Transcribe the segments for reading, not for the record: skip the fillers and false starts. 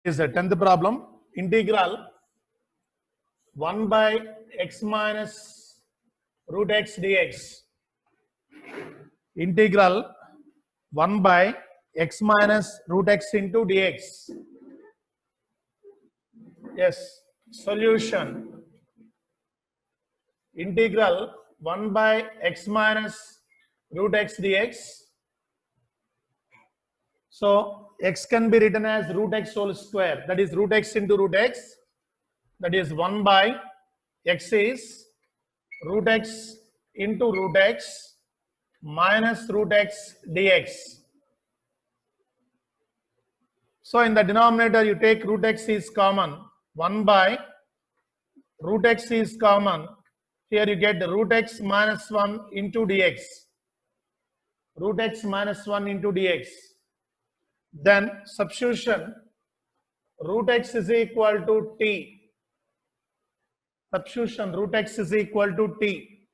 Is the 10th problem. Integral 1 by x minus root x dx. Integral 1 by x minus root x into dx. Yes. Solution. Integral 1 by x minus root x dx. So x can be written as root x whole square. That is root x into root x. That is 1 by x is root x into root x minus root x dx. So in the denominator you take root x is common, 1 by root x is common. Here you get root x minus 1 into dx. Root x minus 1 into dx. Then substitution, root x is equal to t. Substitution, root x is equal to t.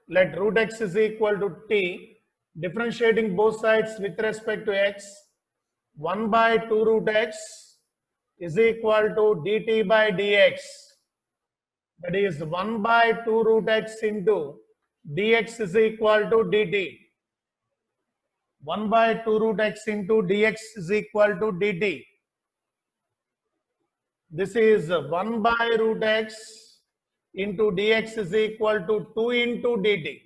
Let root x is equal to t. Differentiating both sides with respect to x. 1 by 2 root x is equal to dt by dx. That is 1 by 2 root x into dx is equal to dt. 1 by 2 root x into dx is equal to dt. This is 1 by root x into dx is equal to 2 into dt.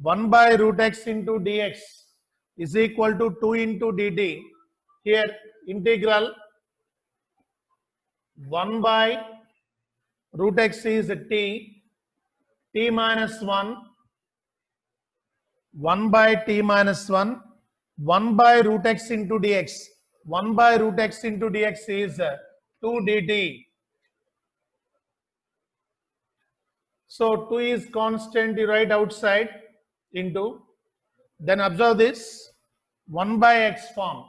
1 by root x into dx is equal to 2 into dt. Here integral 1 by root x is t, t minus 1, 1 by t minus 1, 1 by root x into dx. 1 by root x into dx is 2 dt. So 2 is constant, you write outside into. Then observe this 1 by x form,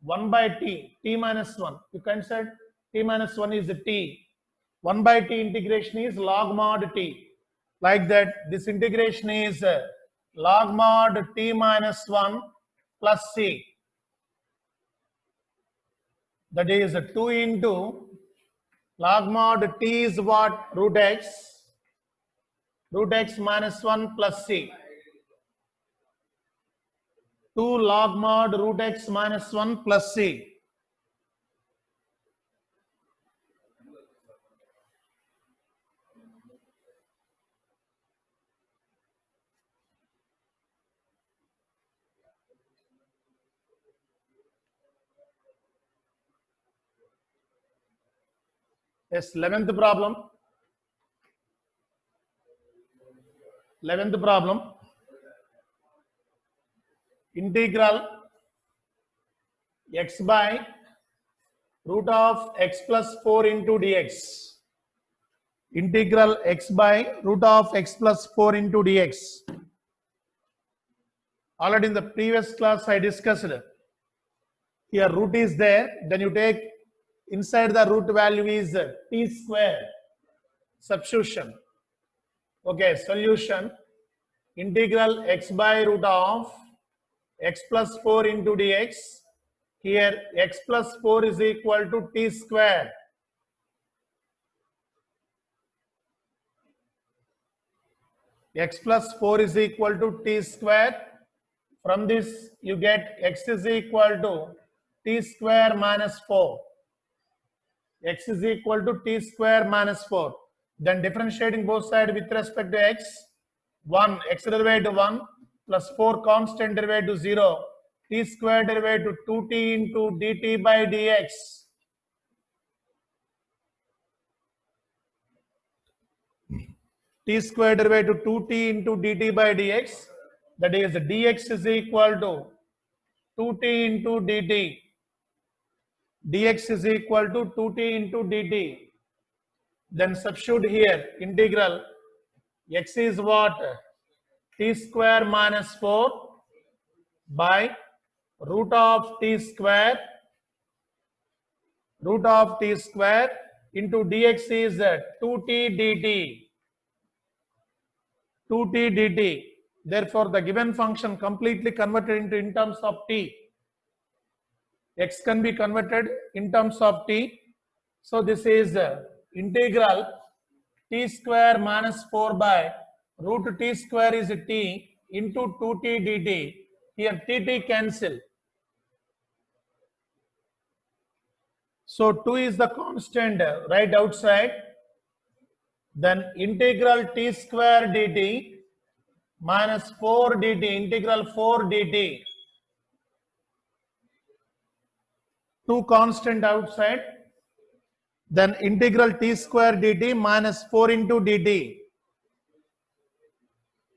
1 by t, t minus 1. You consider t minus 1 is t. 1 by t integration is log mod t. Like that, this integration is log mod t minus 1 plus c. That is 2 into log mod t is what? Root x. Root x minus 1 plus c. 2 log mod root x minus 1 plus c. Yes, 11th problem. 11th problem. Integral x by root of x plus 4 into dx. Integral x by root of x plus 4 into dx. Already in the previous class I discussed. Here root is there, then you take inside the root value is t square. Substitution. Okay, solution. Integral x by root of x plus 4 into dx. Here x plus 4 is equal to t square. X plus 4 is equal to t square. From this you get x is equal to t square minus 4. X is equal to t square minus 4. Then differentiating both sides with respect to x. 1 x derivative 1 plus 4 constant derivative 0. T square derivative 2t into dt by dx. T square derivative 2t into dt by dx. That is dx is equal to 2t into dt. Dx is equal to 2t into dt. Then substitute here integral x is what? T square minus 4 by root of t square into dx is 2t dt. 2t dt. Therefore, the given function completely converted into in terms of t. X can be converted in terms of t. So this is integral t square minus 4 by root t square is t into 2t dt. Here t cancel. So 2 is the constant right outside. Then integral t square dt minus 4 dt, integral 4 dt. 2 constant outside. Then integral t square dt minus 4 into dt.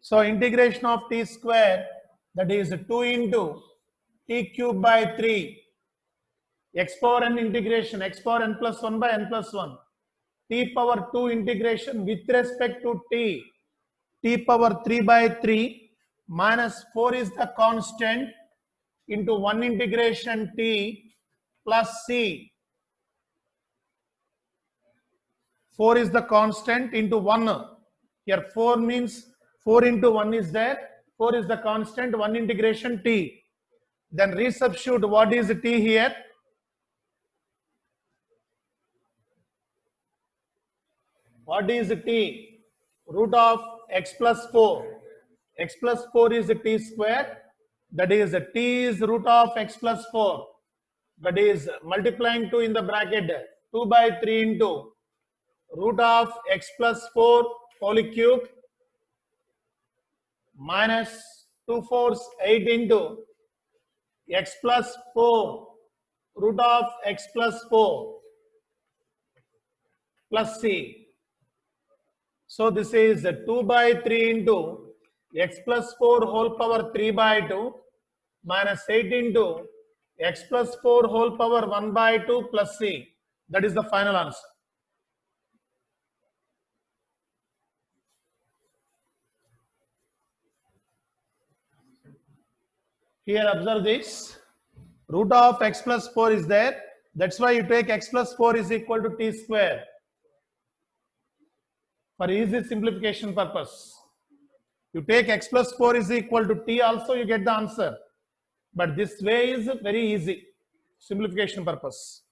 So integration of t square, that is 2 into t cube by 3. X power n integration, x power n plus 1 by n plus 1. T power 2 integration with respect to t. T power 3 by 3 minus 4 is the constant into 1 integration t plus c. 4 is the constant into 1. Here 4 means 4 into 1 is there. 4 is the constant, 1 integration t. Then resubstitute what is t here. What is t? Root of x plus 4. X plus 4 is t square. That is t is root of x plus 4. That is multiplying 2 in the bracket. 2 by 3 into root of x plus 4 whole cube minus 2 fourths 8 into x plus 4 root of x plus 4 plus c. So this is 2 by 3 into x plus 4 whole power 3 by 2 minus 8 into x plus 4 whole power 1 by 2 plus c. That is the final answer. Here observe this. Root of x plus 4 is there. That's why you take x plus 4 is equal to t square. For easy simplification purpose. You take x plus 4 is equal to t also, you get the answer. But this way is very easy. Simplification purpose.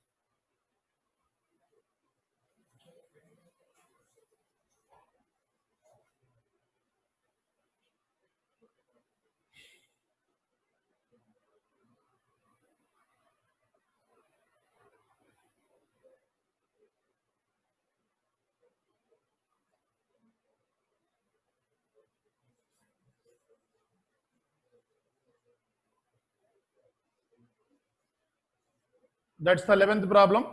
That's the 11th problem.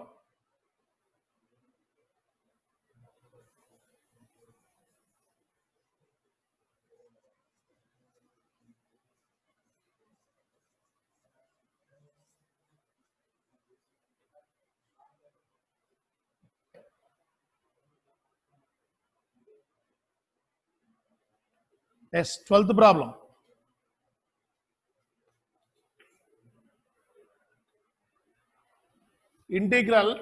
Yes, 12th problem. Integral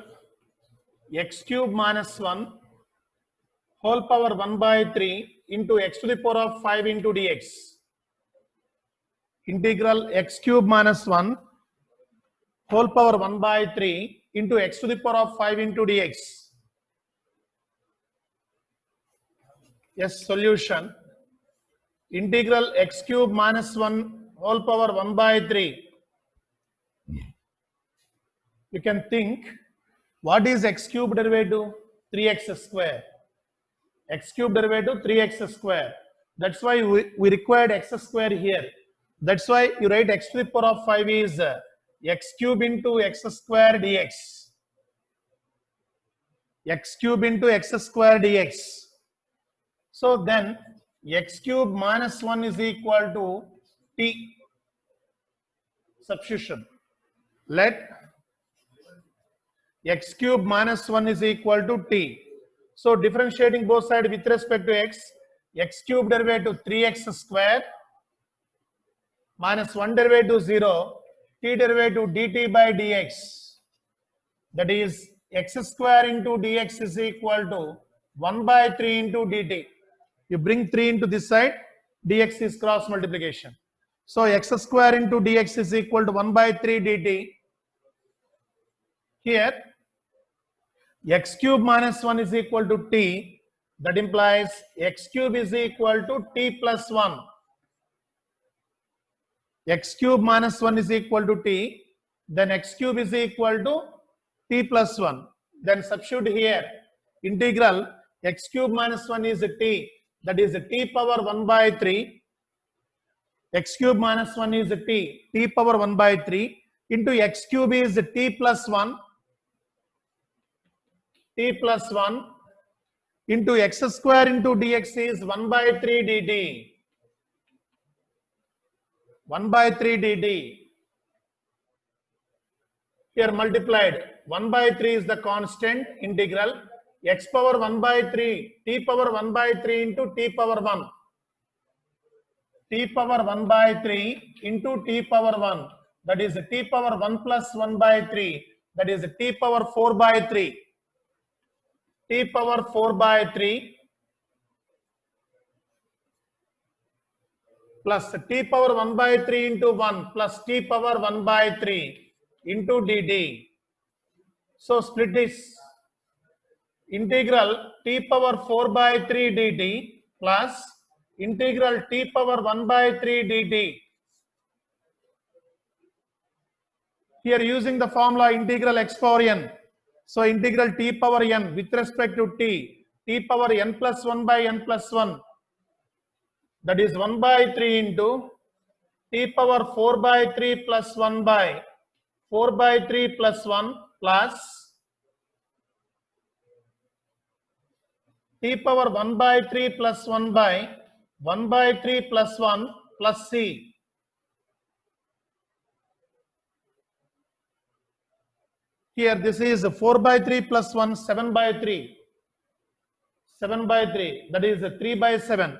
x cube minus 1 whole power 1 by 3 into x to the power of 5 into dx. Integral x cube minus 1 whole power 1 by 3 into x to the power of 5 into dx. Yes, solution. Integral x cube minus 1 whole power 1 by 3. You can think, what is x cube derivative? 3x square. X cube derivative 3x square. That's why we required x square here. That's why you write x to the power of 5 is x cube into x square dx. X cube into x square dx. So then x cube minus 1 is equal to t. Substitution. Let x cube minus 1 is equal to t. So differentiating both sides with respect to x cube derivative 3x square minus 1 derivative 0, t derivative dt by dx. That is x square into dx is equal to 1 by 3 into dt. You bring 3 into this side, dx is cross multiplication. So x square into dx is equal to 1 by 3 dt. Here x cube minus 1 is equal to t. That implies x cube is equal to t plus 1. X cube minus 1 is equal to t. Then x cube is equal to t plus 1. Then substitute here. Integral x cube minus 1 is t. That is t power 1 by 3. X cube minus 1 is t power 1 by 3 into x cube is t plus 1. T plus 1 into x square into dx is 1 by 3 dt. 1 by 3 dt. Here multiplied. 1 by 3 is the constant integral. X power 1 by 3. T power 1 by 3 into t power 1. T power 1 by 3 into t power 1. That is t power 1 plus 1 by 3. That is t power 4 by 3. T power 4 by 3 plus t power 1 by 3 into 1 plus t power 1 by 3 into dt. So split this. Integral t power 4 by 3 dt plus integral t power 1 by 3 dt. Here using the formula integral x power n. So integral t power n with respect to t power n plus 1 by n plus 1. That is 1 by 3 into t power 4 by 3 plus 1 by 4 by 3 plus 1 plus t power 1 by 3 plus 1 by 1 by 3 plus 1 plus c. Here this is 4 by 3 plus 1, 7 by 3. 7 by 3, that is 3 by 7.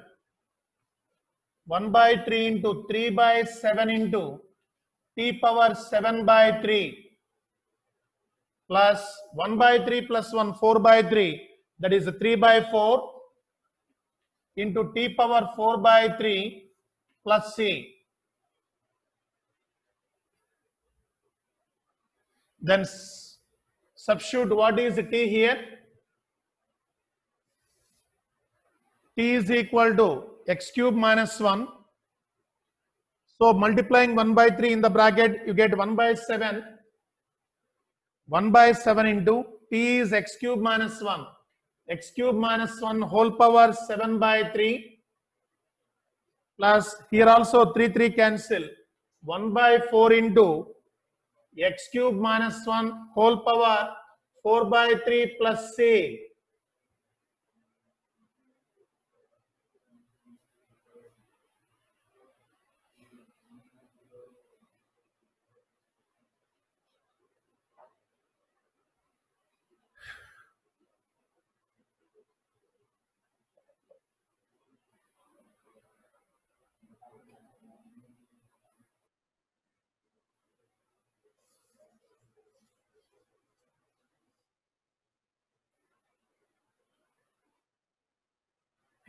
1 by 3 into 3 by 7 into t power 7 by 3 plus 1 by 3 plus 1, 4 by 3. That is 3 by 4 into t power 4 by 3 plus c. Then substitute what is t here? T is equal to x cube minus 1. So multiplying 1 by 3 in the bracket, you get 1 by 7. 1 by 7 into t is x cube minus 1. X cube minus 1 whole power 7 by 3 plus here also 3 cancel. 1 by 4 into x cube minus 1 whole power 4 by 3 plus c.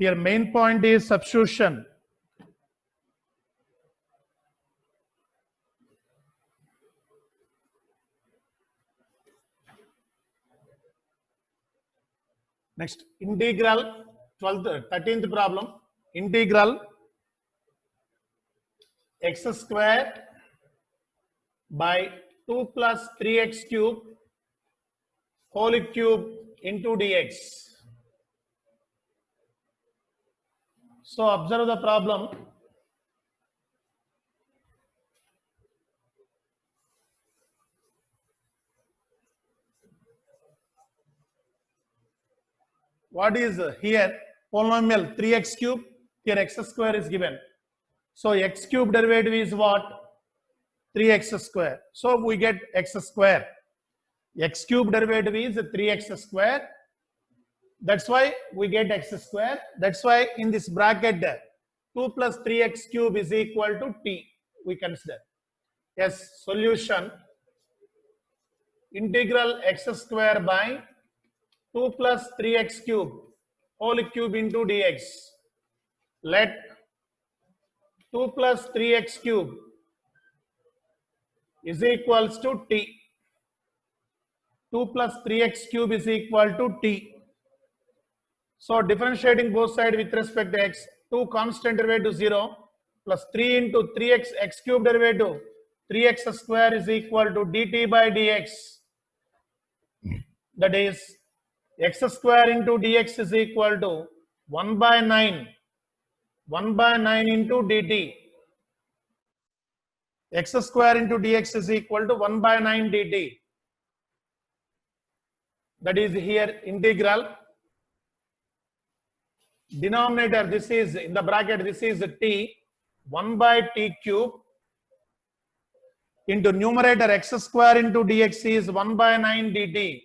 Here main point is substitution. Next, integral 13th problem. Integral x square by 2 plus 3x cube whole cube into dx. So observe the problem. What is here? Polynomial 3x cube. Here x square is given. So x cube derivative is what? 3x square. So we get x square. X cube derivative is 3x square. That's why we get x square. That's why in this bracket 2 plus 3x cube is equal to t. We consider. Yes, solution. Integral x square by 2 plus 3x cube whole cube into dx. Let 2 plus 3x cube is equals to t. 2 plus 3x cube is equal to t. So differentiating both sides with respect to x, 2 constant derivative 0 plus 3 into 3x x cube derivative 3x square is equal to dt by dx. That is x square into dx is equal to 1 by 9 into dt. X square into dx is equal to 1 by 9 dt. That is here integral. Denominator, this is in the bracket, this is t, 1 by t cube, into numerator x square into dx is 1 by 9 dt.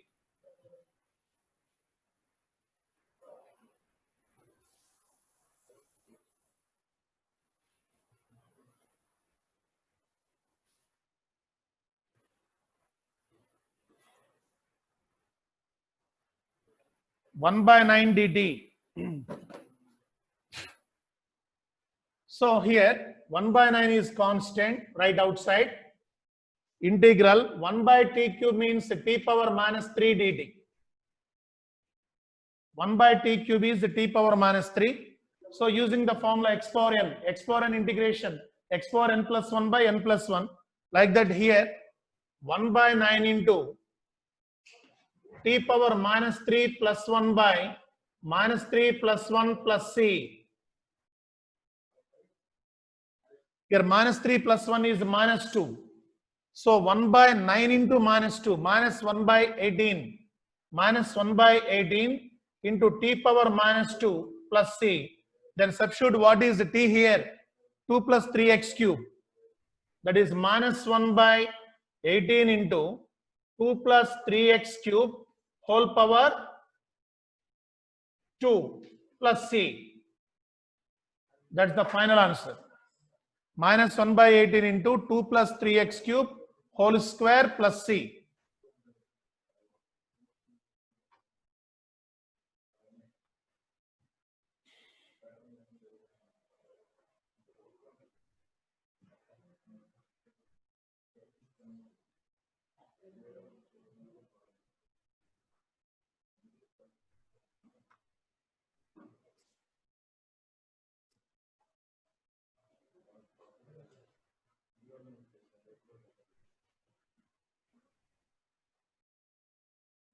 One by 9 dt. So here 1 by 9 is constant right outside. Integral 1 by t cube means t power minus 3 dt. 1 by t cube is t power minus 3. So using the formula x power n integration x power n plus 1 by n plus 1. Like that here 1 by 9 into t power minus 3 plus 1 by minus 3 plus 1 plus c. Here minus 3 plus 1 is minus 2. So 1 by 9 into minus 2, minus 1 by 18. Minus 1 by 18 into t power minus 2 plus c. Then substitute what is t here? 2 plus 3x cube. That is minus 1 by 18 into 2 plus 3x cube whole power 2 plus c. That's the final answer. Minus 1 by 18 into 2 plus 3x cube whole square plus c.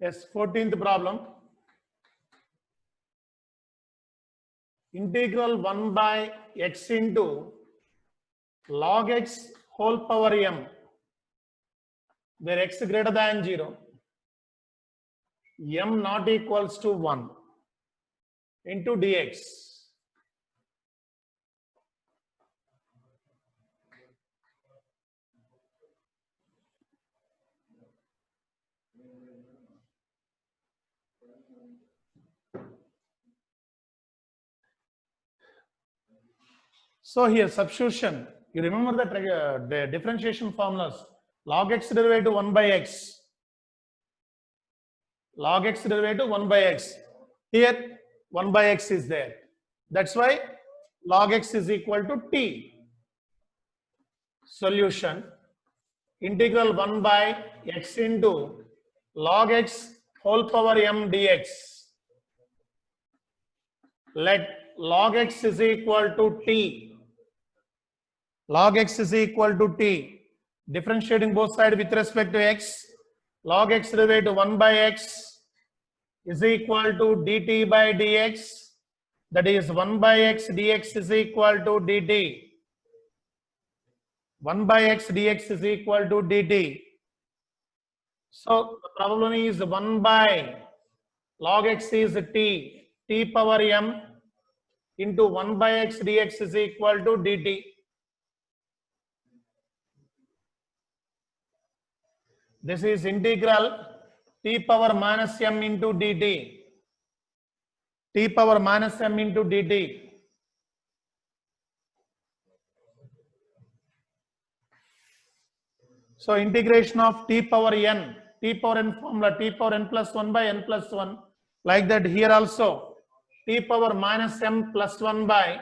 Yes, 14th problem. Integral 1 by x into log x whole power m, where x greater than 0, m not equals to 1 into dx. So here substitution, you remember that the differentiation formulas, log x derivative 1 by x, log x derivative 1 by x. Here 1 by x is there. That's why log x is equal to t. Solution, integral 1 by x into log x whole power m dx. Let log x is equal to t. Log x is equal to t. Differentiating both sides with respect to x. Log x derivative 1 by x is equal to dt by dx. That is 1 by x dx is equal to dt. 1 by x dx is equal to dt. So the problem is 1 by log x is t power m into 1 by x dx is equal to dt. This is integral t power minus m into dt. T power minus m into dt. So integration of t power n formula, t power n plus 1 by n plus 1. Like that here also, t power minus m plus 1 by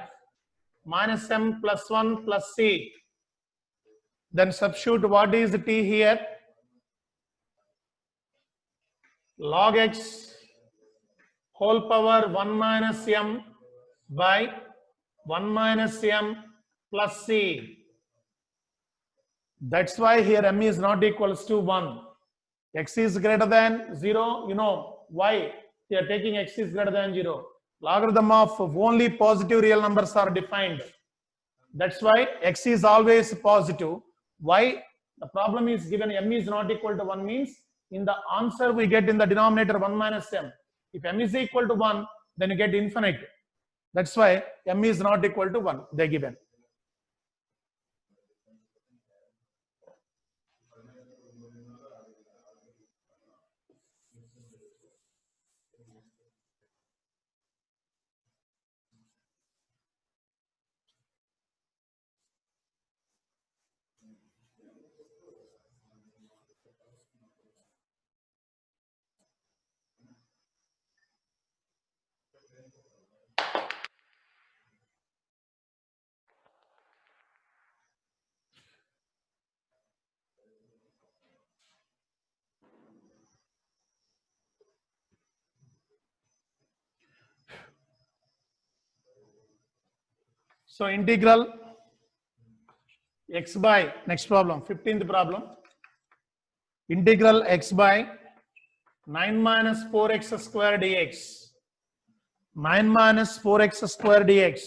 minus m plus 1 plus c. Then substitute what is t here? log x whole power 1 minus m by 1 minus m plus c. That's why here m is not equals to 1. X is greater than 0. You know why we are taking x is greater than 0. Logarithm of only positive real numbers are defined. That's why x is always positive. Why? The problem is given m is not equal to 1 means in the answer we get in the denominator 1 minus m. If m is equal to 1, then you get infinite. That's why m is not equal to 1. They given. So integral x by, next problem, 15th problem. Integral x by 9 minus 4x square dx. 9 minus 4x square dx.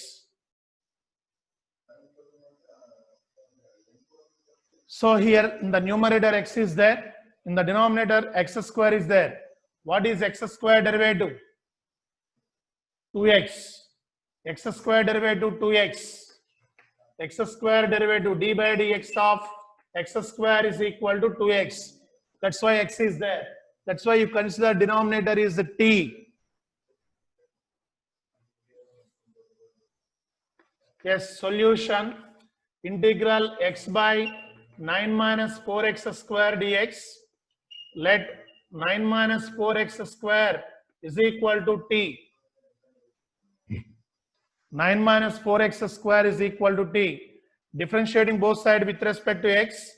So here in the numerator x is there, in the denominator x square is there. What is x square derivative? 2x. X square derivative 2x. X square derivative d by dx of x square is equal to 2x. That's why x is there. That's why you consider denominator is t. Yes, solution integral x by 9 minus 4x square dx. Let 9 minus 4x square is equal to t. 9 minus 4x square is equal to t. Differentiating both sides with respect to x.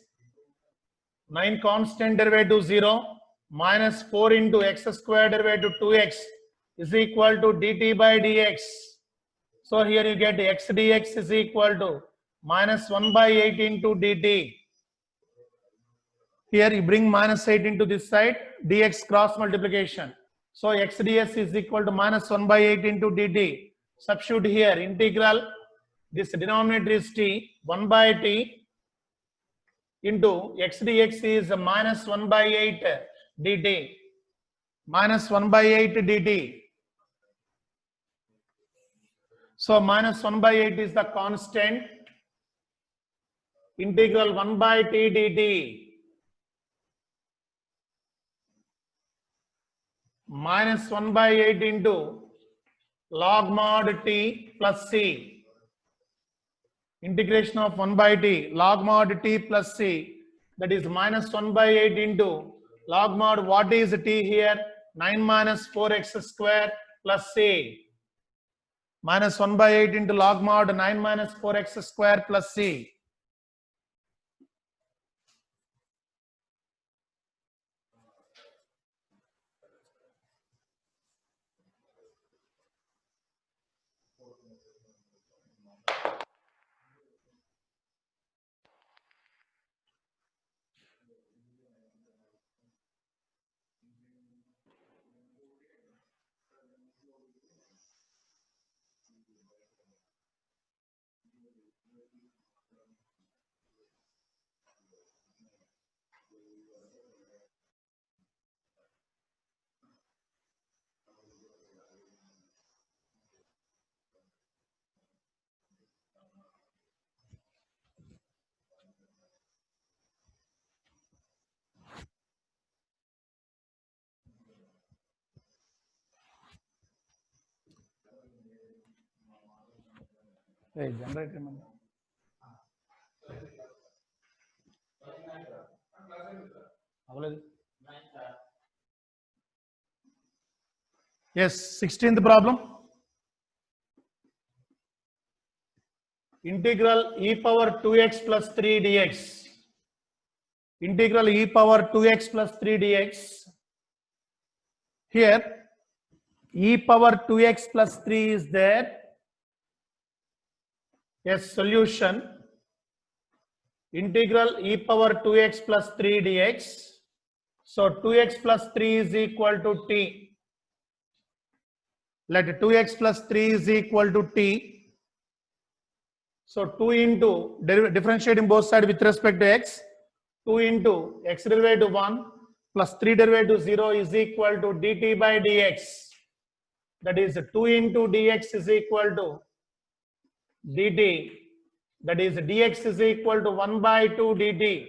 9 constant derivative 0 minus 4 into x square derivative 2x is equal to dt by dx. So here you get x dx is equal to minus 1 by 8 into dt. Here you bring minus 8 into this side, dx cross multiplication. So x ds is equal to minus 1 by 8 into dt. Substitute here, integral, this denominator is t, 1 by t into x dx is minus 1 by 8 dt. Minus 1 by 8 dt. So minus 1 by 8 is the constant. Integral 1 by t dt. Minus 1 by 8 into log mod t plus c. Integration of 1 by t, log mod t plus c, that is minus 1 by 8 into log mod, what is t here? 9 minus 4x square plus c. Minus 1 by 8 into log mod 9 minus 4x square plus c. Hey, generator. Yes, 16th problem. Integral e power 2x plus 3 dx. Integral e power 2x plus 3 dx. Here e power 2x plus 3 is there. Yes, solution integral e power 2x plus 3 dx. So 2x plus 3 is equal to t. Let 2x plus 3 is equal to t. So 2 into differentiating both sides with respect to x. 2 into x derivative 1 plus 3 derivative 0 is equal to dt by dx. That is 2 into dx is equal to dt. That is dx is equal to 1 by 2 dt.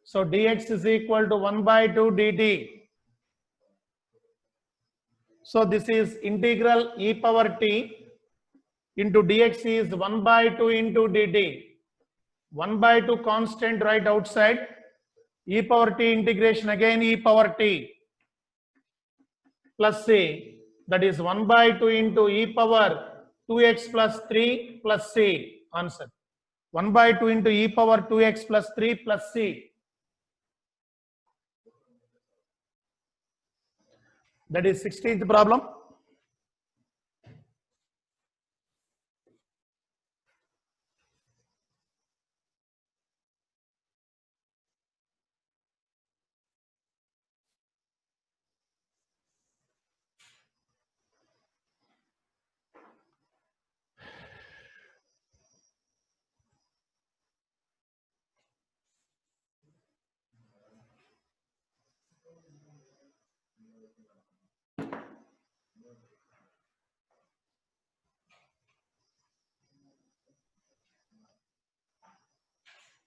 So dx is equal to 1 by 2 dt. So this is integral e power t into dx is 1 by 2 into dt. 1 by 2 constant right outside. E power t integration again e power t plus c. That is 1 by 2 into e power 2x plus 3 plus c. Answer. 1 by 2 into e power 2x plus 3 plus c. That is 16th problem.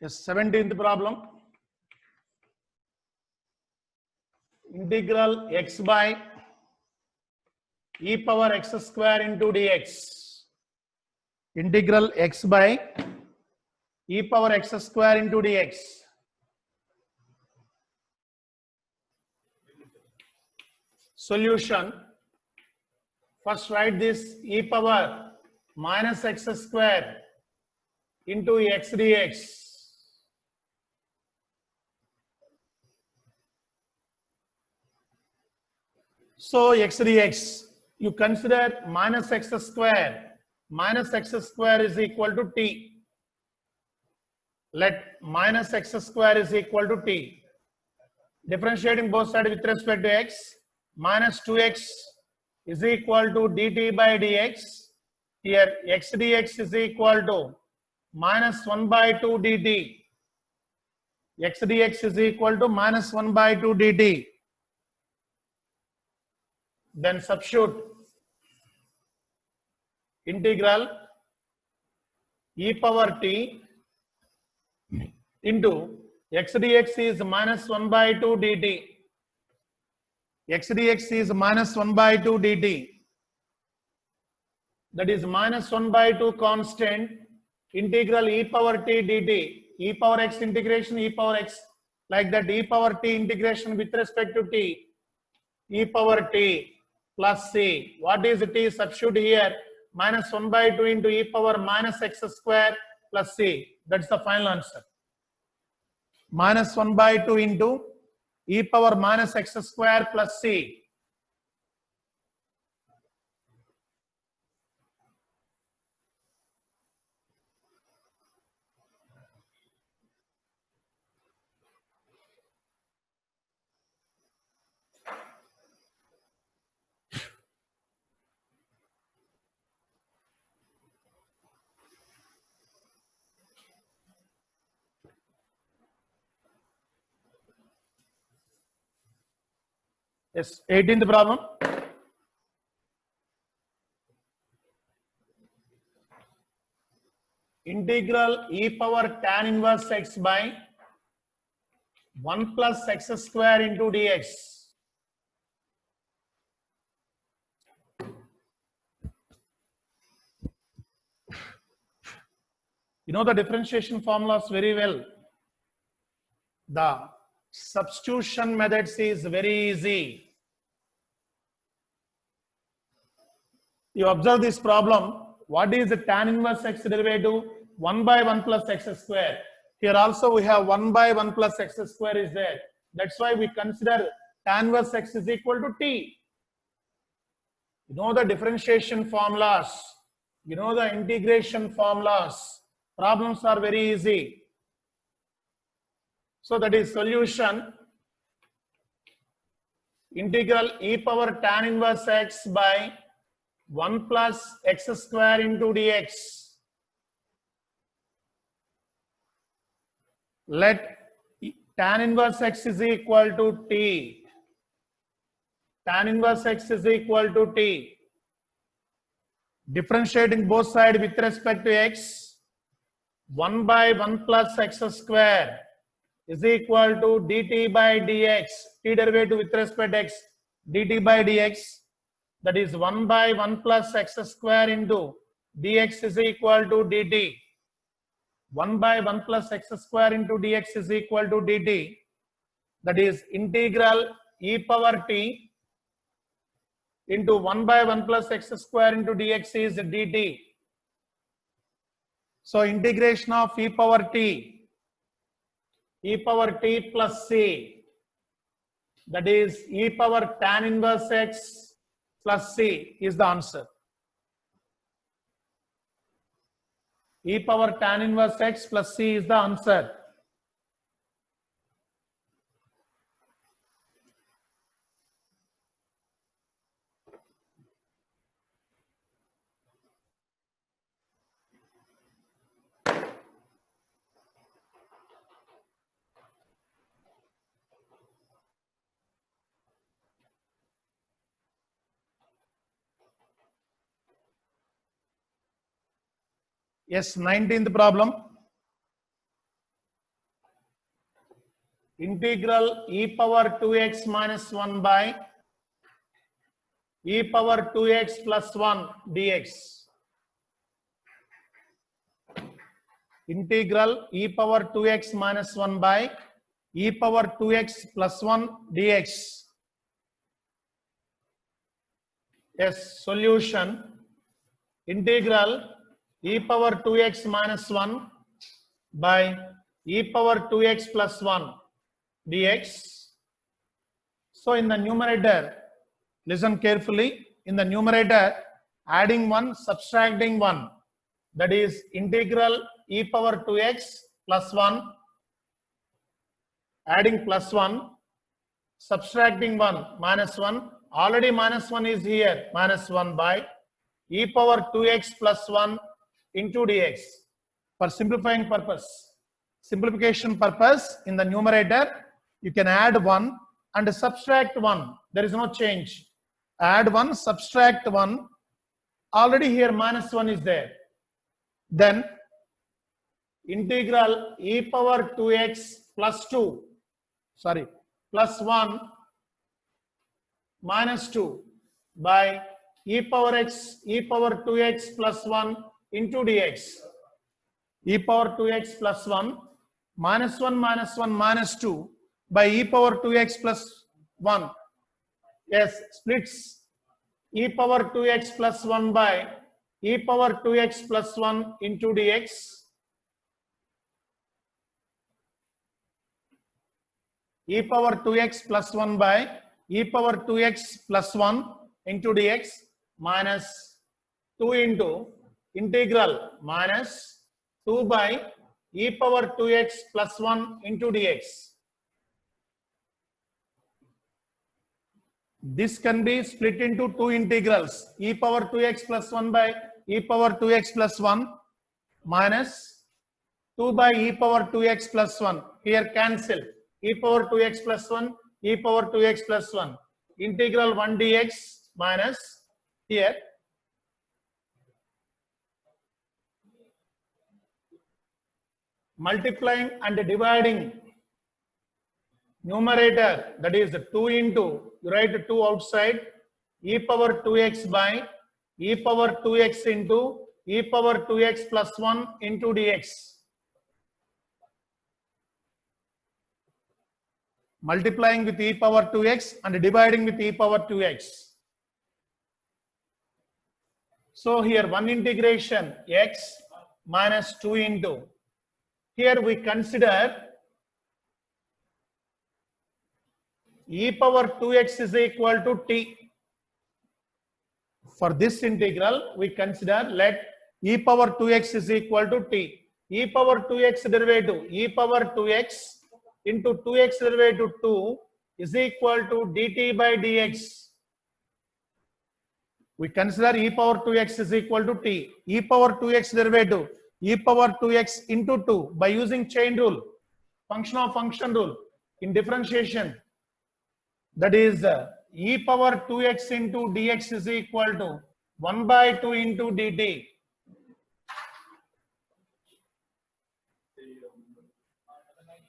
Yes, 17th problem. Integral x by e power x square into dx. Integral x by e power x square into dx. Solution. First write this e power minus x square into x dx. So x dx, you consider minus x square. Minus x square is equal to t. Let minus x square is equal to t. Differentiating both sides with respect to x. Minus 2x is equal to dt by dx. Here x dx is equal to minus 1 by 2 dt. X dx is equal to minus 1 by 2 dt. Then substitute integral e power t into x dx is minus 1 by 2 dt. X dx is minus 1 by 2 dt. That is minus 1 by 2 constant. Integral e power t dt. E power x integration e power x. Like that e power t integration with respect to t. E power t plus c. What is t? Substitute here. Minus 1 by 2 into e power minus x square plus c. That's the final answer. Minus 1 by 2 into e power minus x square plus c. Yes, 18th problem. Integral e power tan inverse x by 1 plus x square into dx. You know the differentiation formulas very well. The substitution methods is very easy. You observe this problem. What is the tan inverse x derivative? 1 by 1 plus x square. Here also we have 1 by 1 plus x square is there. That's why we consider tan inverse x is equal to t. You know the differentiation formulas. You know the integration formulas. Problems are very easy. So that is solution. Integral e power tan inverse x by 1 plus x square into dx. Let tan inverse x is equal to t. Tan inverse x is equal to t. Differentiating both sides with respect to x. 1 by 1 plus x square is equal to dt by dx. T derivative with respect to x. Dt by dx. That is 1 by 1 plus x square into dx is equal to dt. 1 by 1 plus x square into dx is equal to dt. That is integral e power t into 1 by 1 plus x square into dx is dt. So integration of e power t plus c, that is e power tan inverse x plus c is the answer. E power tan inverse x plus c is the answer. Yes, 19th problem. Integral e power 2x minus 1 by e power 2x plus 1 dx. Integral e power 2x minus 1 by e power 2x plus 1 dx. Yes, solution. Integral e power 2x minus 1 by e power 2x plus 1 dx. So in the numerator, listen carefully. In the numerator, adding 1, subtracting 1. That is integral e power 2x plus 1. Adding plus 1. Subtracting 1, minus 1. Already minus 1 is here. Minus 1 by e power 2x plus 1 into dx. For simplifying purpose. Simplification purpose, in the numerator, you can add 1 and subtract 1. There is no change. Add 1, subtract 1. Already here minus 1 is there. Then integral e power 2x plus 2. Sorry, plus 1 minus 2 by e power x, e power 2x plus 1 into dx. E power 2x plus 1 minus 1 minus 1 minus 2 by e power 2x plus 1. Yes, splits e power 2x plus 1 by e power 2x plus 1 into dx. E power 2x plus 1 by e power 2x plus 1 into dx minus 2 into integral minus 2 by e power 2x plus 1 into dx. This can be split into two integrals, e power 2x plus 1 by e power 2x plus 1 minus 2 by e power 2x plus 1. Here cancel. E power 2x plus 1, e power 2x plus 1. Integral 1 dx minus here multiplying and dividing numerator, that is 2 into, you write 2 outside, e power 2x by e power 2x into e power 2x plus 1 into dx. Multiplying with e power 2x and dividing with e power 2x. So here one integration x minus 2 into, here we consider e power 2x is equal to t. For this integral, we consider let e power 2x is equal to t. E power 2x derivative, e power 2x into 2x derivative 2 is equal to dt by dx. We consider e power 2x is equal to t. E power 2x derivative, e power 2x into 2 by using chain rule, function of function rule in differentiation. That is e power 2x into dx is equal to 1 by 2 into dt.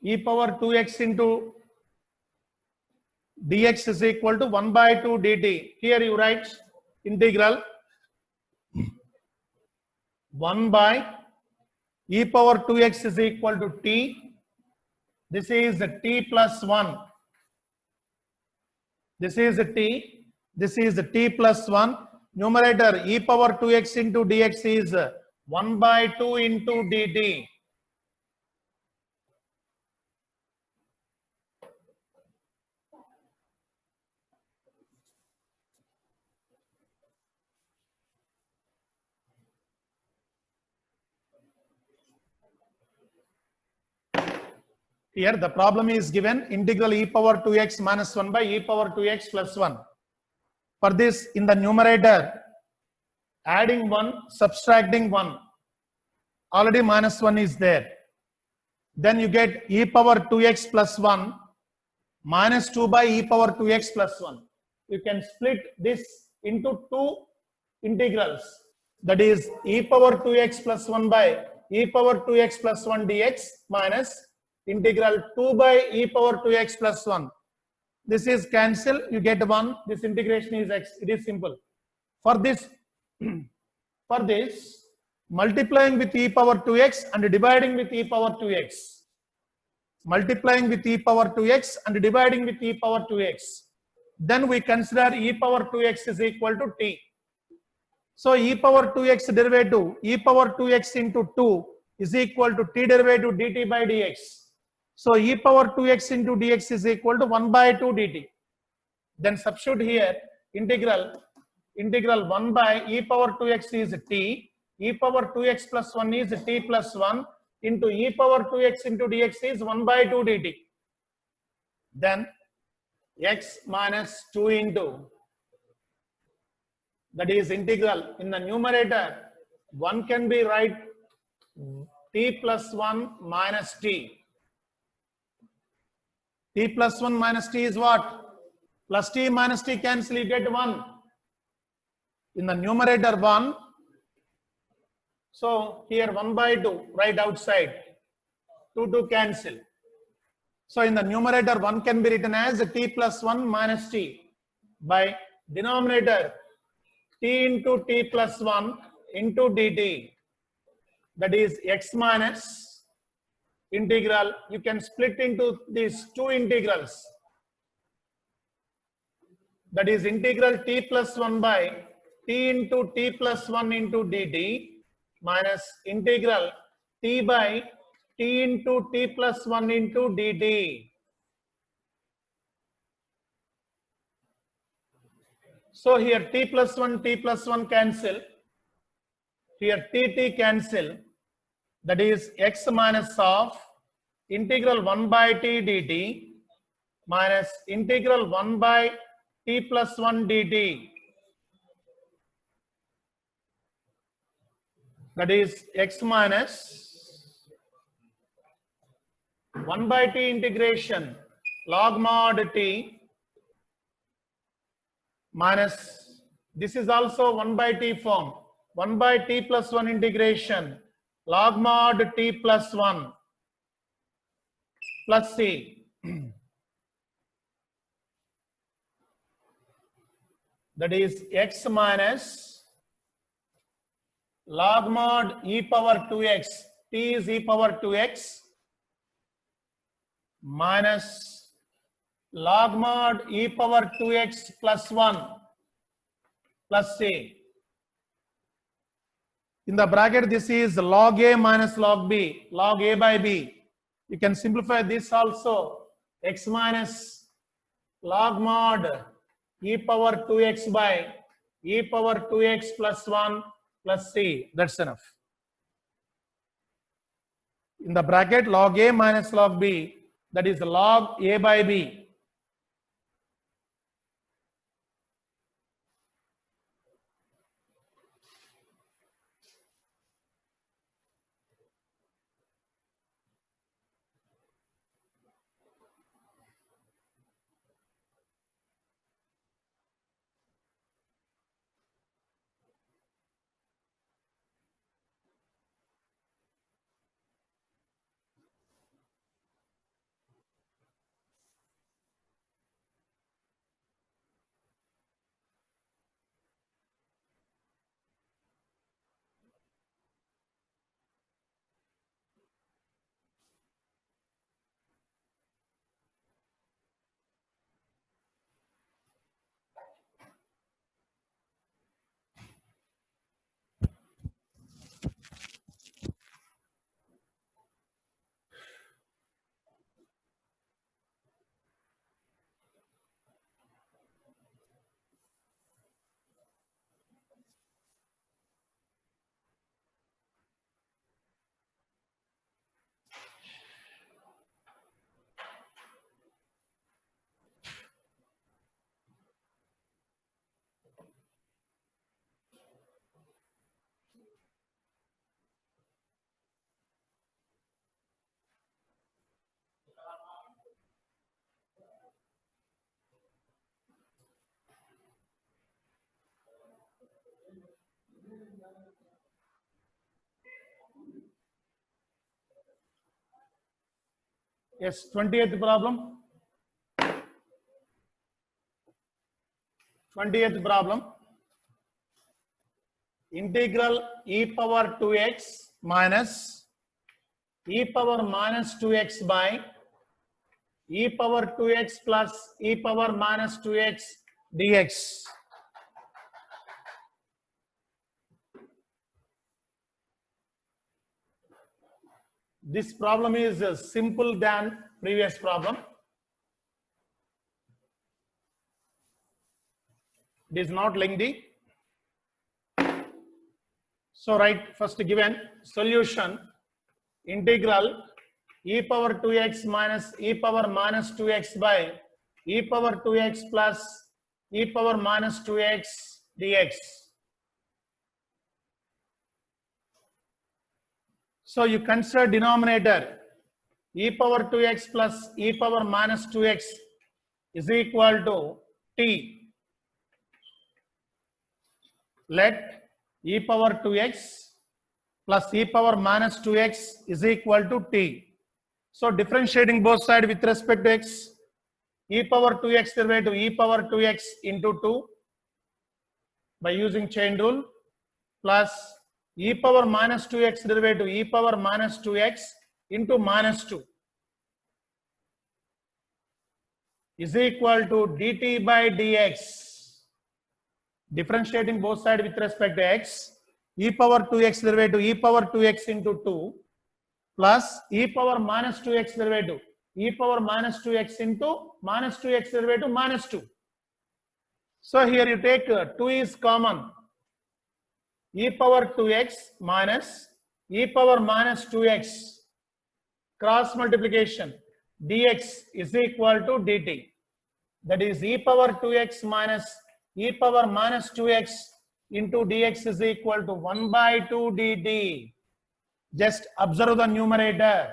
E power 2x into dx is equal to 1 by 2 dt. Here you write integral 1 by e power 2x is equal to t. This is t plus 1. This is t. This is t plus 1. Numerator e power 2x into dx is 1 by 2 into dt. Here the problem is given integral e power 2x minus 1 by e power 2x plus 1. For this, in the numerator, adding 1, subtracting 1. Already minus 1 is there. Then you get e power 2x plus 1 minus 2 by e power 2x plus 1. You can split this into two integrals. That is e power 2x plus 1 by e power 2x plus 1 dx minus integral 2 by e power 2x plus 1. This is cancel, you get 1. This integration is x. It is simple. For this, multiplying with e power 2x and dividing with e power 2x. Multiplying with e power 2x and dividing with e power 2x. Then we consider e power 2x is equal to t. So e power 2x derivative, e power 2x into 2 is equal to t derivative dt by dx. So e power 2x into dx is equal to 1 by 2 dt. Then substitute here integral 1 by e power 2x is t, e power 2x plus 1 is t plus 1 into e power 2x into dx is 1 by 2 dt. Then x minus 2 into, that is integral in the numerator, 1 can be write t plus 1 minus t. T plus 1 minus t is what? Plus t minus t cancel, you get 1. In the numerator 1. So here 1 by 2, right outside. 2 cancel. So in the numerator 1 can be written as t plus 1 minus t. By denominator t into t plus 1 into dt. That is x minus integral, you can split into these two integrals. That is integral t plus 1 by t into t plus 1 into dt minus integral t by t into t plus 1 into dt. So here t plus 1 cancel. Here t cancel. That is x minus of integral 1 by t dt minus integral 1 by t plus 1 dt. That is x minus 1 by t integration log mod t minus, this is also 1 by t form, 1 by t plus 1 integration log mod t plus 1 plus c. That is x minus log mod e power 2x, t is e power 2x minus log mod e power 2x plus 1 plus c. In the bracket, this is log a minus log b, log a by b. You can simplify this also, x minus log mod e power 2x by e power 2x plus 1 plus c. That's enough. In the bracket, log a minus log b, that is log a by b. Yes, 20th problem. 20th problem. Integral e power 2x minus e power minus 2x by e power 2x plus e power minus 2x dx. This problem is simple than previous problem. It is not lengthy. So write first given solution integral e power 2x minus e power minus 2x by e power 2x plus e power minus 2x dx. So you consider denominator e power 2x plus e power minus 2x is equal to t. Let e power 2x plus e power minus 2x is equal to t. So differentiating both sides with respect to x, e power 2x derivative e power 2x into 2 by using chain rule plus e power minus 2x derivative e power minus 2x into minus 2 is equal to dt by dx. Differentiating both sides with respect to x, e power 2x derivative e power 2x into 2 plus e power minus 2x derivative e power minus 2x into minus 2x derivative minus 2. So here you take 2 is common, e power 2x minus e power minus 2x cross multiplication dx is equal to dt. That is e power 2x minus e power minus 2x into dx is equal to 1 by 2 dt. Just observe the numerator.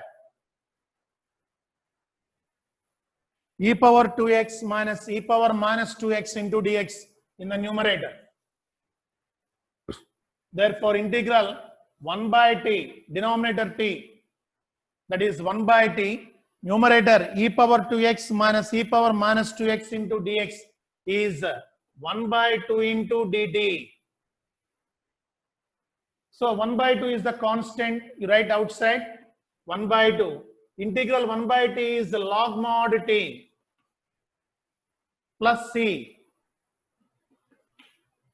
E power 2x minus e power minus 2x into dx in the numerator. Therefore, integral 1 by t, denominator t, that is 1 by t, numerator e power 2x minus e power minus 2x into dx is 1 by 2 into dt. So 1 by 2 is the constant, you write outside 1 by 2. Integral 1 by t is the log mod t plus c.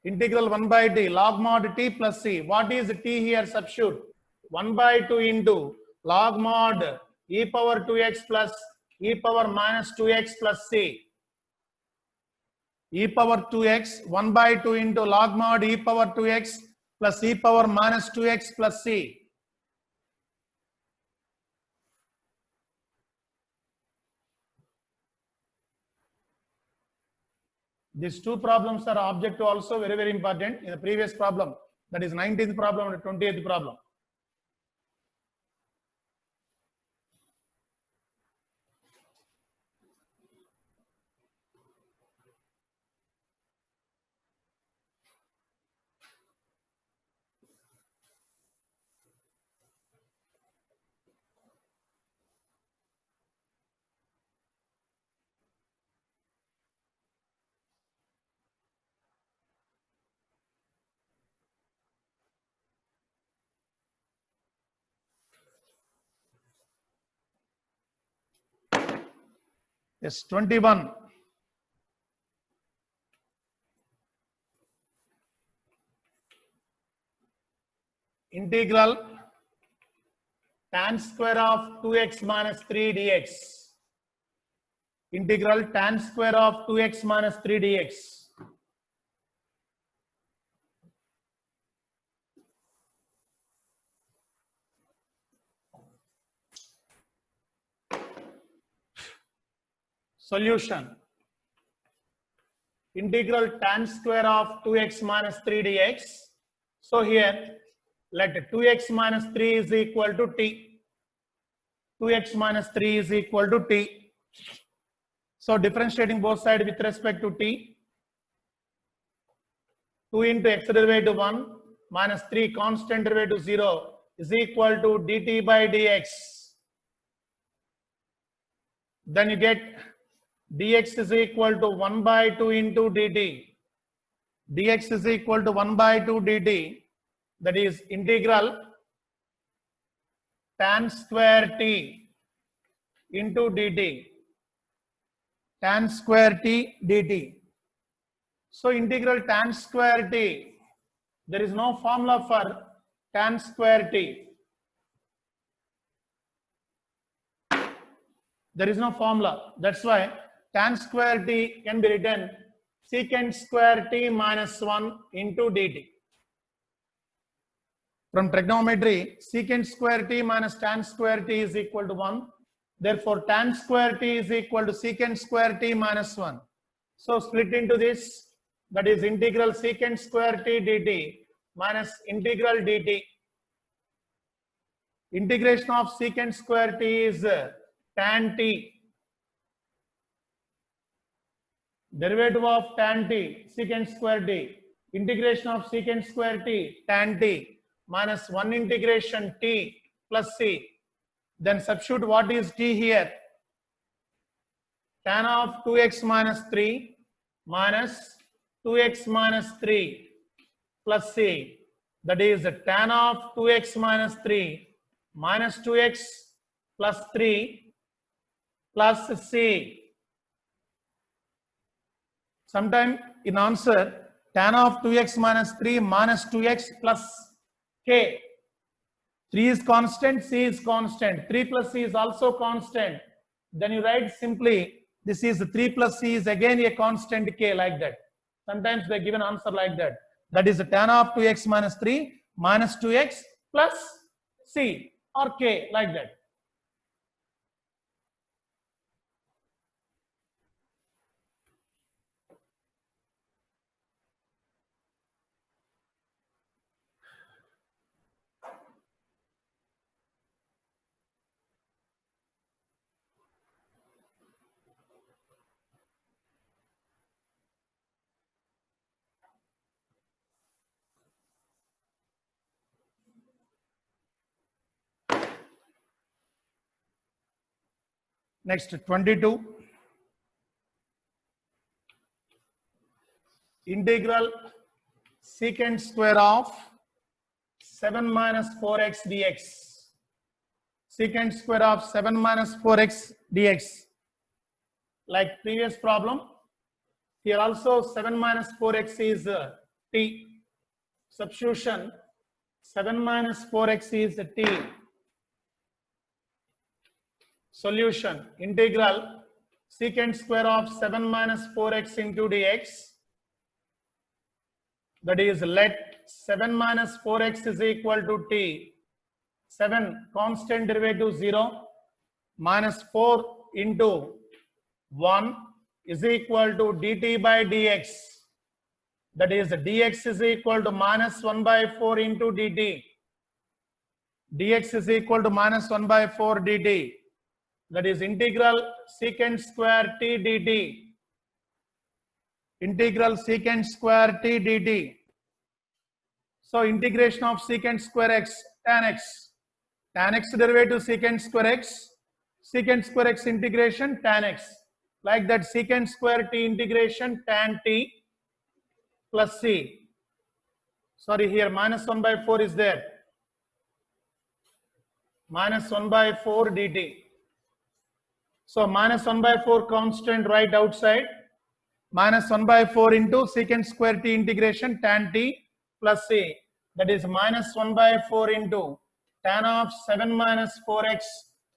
Integral 1 by t, log mod t plus c. What is t here? Substitute 1 by 2 into log mod e power 2x plus e power minus 2x plus c. e power 2x 1 by 2 into log mod e power 2x plus e power minus 2x plus c. These two problems are object to also very, very important in the previous problem. That is 19th problem and 20th problem. Yes, 21. Integral tan square of 2x minus 3 dx. Integral tan square of 2x minus 3 dx. Solution. Integral tan square of 2x minus 3 dx. So here, let 2x minus 3 is equal to t. 2x minus 3 is equal to t. So differentiating both sides with respect to t. 2 into x derivative 1 minus 3 constant derivative 0 is equal to dt by dx. Then you get dx is equal to 1 by 2 into dt. Dx is equal to 1 by 2 dt. That is integral tan square t into dt. Tan square t dt. So integral tan square t, there is no formula for tan square t. There is no formula. That's why tan square t can be written secant square t minus 1 into dt. From trigonometry, secant square t minus tan square t is equal to 1. Therefore, tan square t is equal to secant square t minus 1. So split into this, that is integral secant square t dt minus integral dt. Integration of secant square t is tan t. Derivative of tan t, secant square t. Integration of secant square t, tan t minus 1 integration t plus c. Then substitute what is t here. Tan of 2x minus 3 minus 2x minus 3 plus c. That is tan of 2x minus 3 minus 2x plus 3 plus c. Sometime in answer, tan of 2x minus 3 minus 2x plus k. 3 is constant, c is constant. 3 plus c is also constant. Then you write simply, this is 3 plus c is again a constant k, like that. Sometimes they give an answer like that. That is tan of 2x minus 3 minus 2x plus c or k, like that. Next, 22. Integral secant square of 7 minus 4x dx. Secant square of 7 minus 4x dx. Like previous problem, here also 7 minus 4x is t. Substitution, 7 minus 4x is t. Solution, integral secant square of 7 minus 4x into dx. That is, let 7 minus 4x is equal to t. 7 constant derivative 0 minus 4 into 1 is equal to dt by dx. That is, dx is equal to minus 1 by 4 into dt. Dx is equal to minus 1 by 4 dt. That is integral secant square t dt. Integral secant square t dt. So integration of secant square x tan x. Tan x derivative secant square x. Secant square x integration tan x. Like that, secant square t integration tan t plus c. Sorry, here minus 1 by 4 is there. Minus 1 by 4 dt. So minus 1 by 4 constant right outside. Minus 1 by 4 into secant square t integration tan t plus c. That is minus 1 by 4 into tan of 7 minus 4x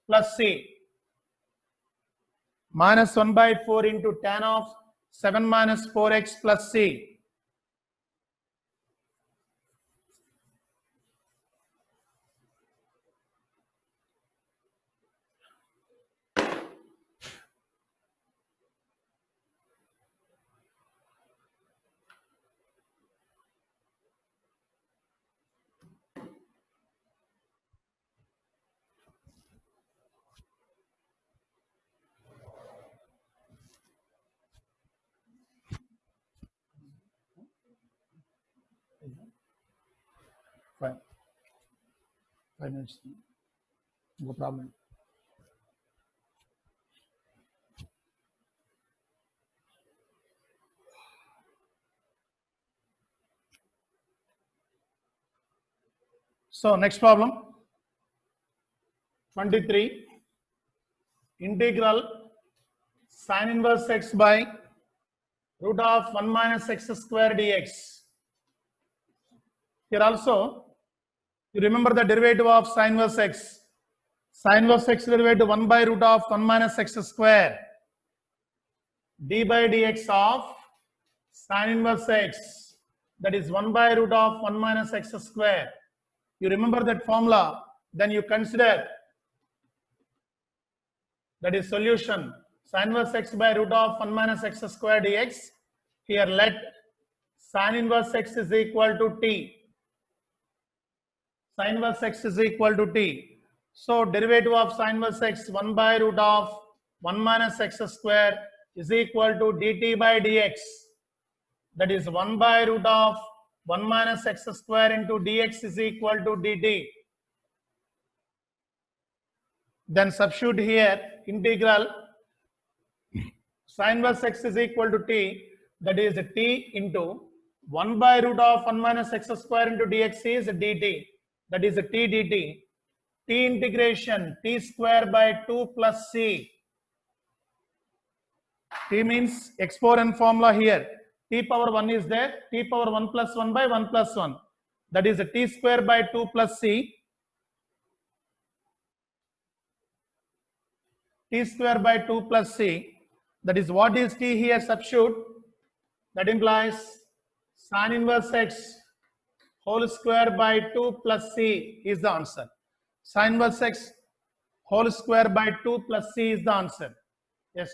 plus c. Minus 1 by 4 into tan of 7 minus 4x plus c. Fine. 5 minutes. No problem. So next problem. 23. Integral sin inverse x by root of 1 minus x square dx. Here also, you remember the derivative of sin inverse x. Sin inverse x derivative 1 by root of 1 minus x square. D by dx of sin inverse x. That is 1 by root of 1 minus x square. You remember that formula, then you consider, that is solution, sin inverse x by root of 1 minus x square dx. Here let sin inverse x is equal to t. Sin inverse x is equal to t. So derivative of sin inverse x 1 by root of 1 minus x square is equal to dt by dx. That is 1 by root of 1 minus x square into dx is equal to dt. Then substitute here integral sin inverse x is equal to t. That is t into 1 by root of 1 minus x square into dx is dt. That is t dt. T integration t square by 2 plus c. T means exponent formula here. T power 1 is there. T power 1 plus 1 by 1 plus 1. That is t square by 2 plus c. T square by 2 plus c. That is, what is t here? Substitute. That implies sin inverse x whole square by 2 plus c is the answer. Sin inverse x whole square by 2 plus c is the answer. Yes.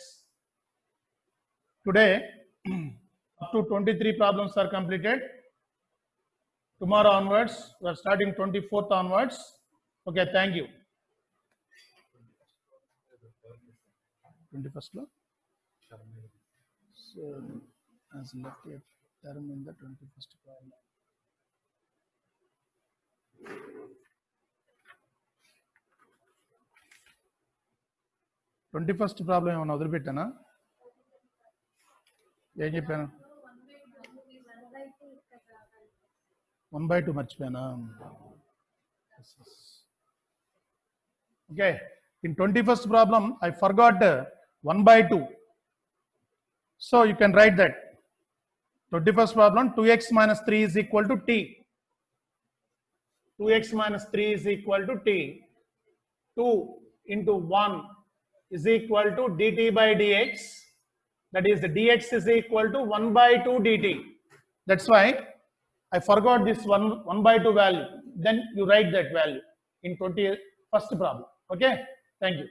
Today, up to 23 problems are completed. Tomorrow onwards, we are starting 24th onwards. Okay, thank you. 21st law. So, as left a term in the 21st problem. Twenty problem ఏమన్నా వదిలిపెట్టానా? ఏం చెప్పాను? 1/2 మర్చిపోయానా? Okay, in 21st problem I forgot 1/2. So you can write that 21st problem 2x minus 3 is equal to t. 2x minus 3 is equal to t. 2 into 1 is equal to dt by dx. That is, the dx is equal to 1 by 2 dt. That's why I forgot this 1 by 2 value. Then you write that value in 21st problem. Okay. Thank you.